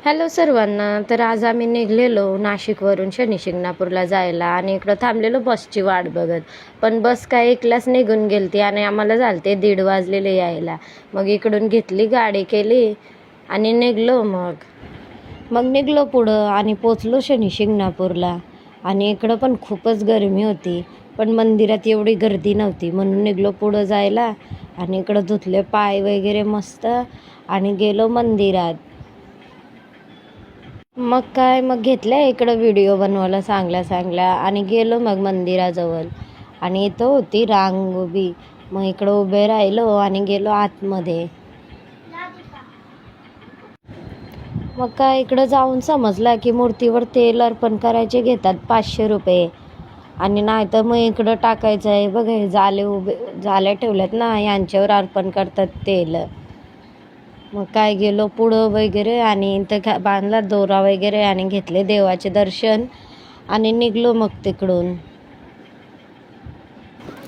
Hello सर्वांना. तर आज आम्ही निघलेलो नाशिकवरून शनी शिंगणापूरला जायला आणि इकडं थांबलेलो बसची वाट बघत. पण बस काय एकलाच निघून गेलती आणि आम्हाला झालते 1:30 वाजलेले यायला. मग इकडून घेतली गाडी केली आणि निघलो. मग निघलो पुढं आणि पोचलो शनी शिंगणापूरला. आणि इकडं पण खूपच गरमी होती, पण मंदिरात एवढी गर्दी नव्हती म्हणून निघलो पुढं जायला. आणि इकडं धुतले पाय वगैरे मस्त आणि गेलो मंदिरात. मग घेतल्या इकडं व्हिडिओ बनवायला चांगल्या आणि गेलो मग मंदिराजवळ. आणि इथं होती रांग उभी. मग इकडं उभे राहिलो आणि गेलो आतमध्ये. मग काय इकडं जाऊन समजला की मूर्तीवर तेल अर्पण करायचे घेतात 500 रुपये. आणि नाही तर मग इकडं टाकायचं आहे बघ, हे जाले ठेवल्यात ना, यांच्यावर अर्पण करतात तेल. मग काय गेलो पुढं वगैरे आणि इथं बांधला दोरा वगैरे आणि घेतले देवाचे दर्शन आणि निघलो मग तिकडून.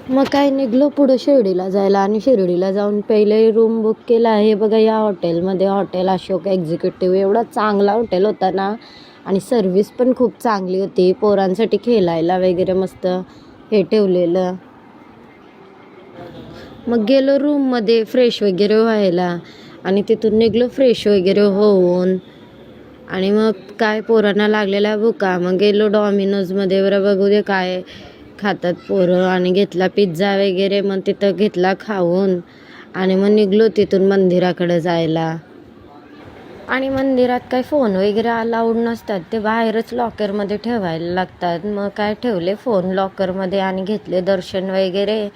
मग काय निघलो पुढं शिर्डीला जायला. आणि शिर्डीला जाऊन पहिले रूम बुक केला. हे बघा या हॉटेलमध्ये, हॉटेल अशोक एक्झिक्युटिव्ह. एवढा चांगला हॉटेल होता ना, आणि सर्विस पण खूप चांगली होती. पोरांसाठी खेळायला वगैरे मस्त हे ठेवलेलं. मग गेलो रूममध्ये फ्रेश वगैरे व्हायला आणि तिथून निघलो फ्रेश वगैरे होऊन. आणि मग काय पोरांना लागलेला भुका. मग गेलो डॉमिनोजमध्ये, बरं बघू दे काय खातात पोरं. आणि घेतला पिझ्झा वगैरे, मग तिथं घेतला खाऊन. आणि मग निघलो तिथून मंदिराकडे जायला. आणि मंदिरात काय फोन वगैरे अलाउड नसतात, ते बाहेरच लॉकरमध्ये ठेवायला लागतात. मग काय ठेवले फोन लॉकरमध्ये आणि घेतले दर्शन वगैरे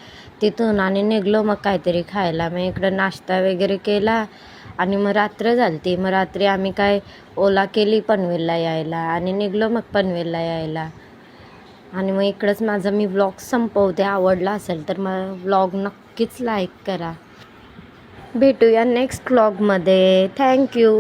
तिथून. आणि निघलो मग काहीतरी खायला. मग इकडं नाश्ता वगैरे केला आणि मग रात्र झाली. मग रात्री आम्ही काय ओला केली पनवेलला यायला आणि निघलो मग पनवेलला यायला. आणि मग इकडंच माझा मी व्लॉग संपवते. आवडला असेल तर मग व्लॉग नक्कीच लाईक करा. भेटूया नेक्स्ट व्लॉगमध्ये. थँक्यू.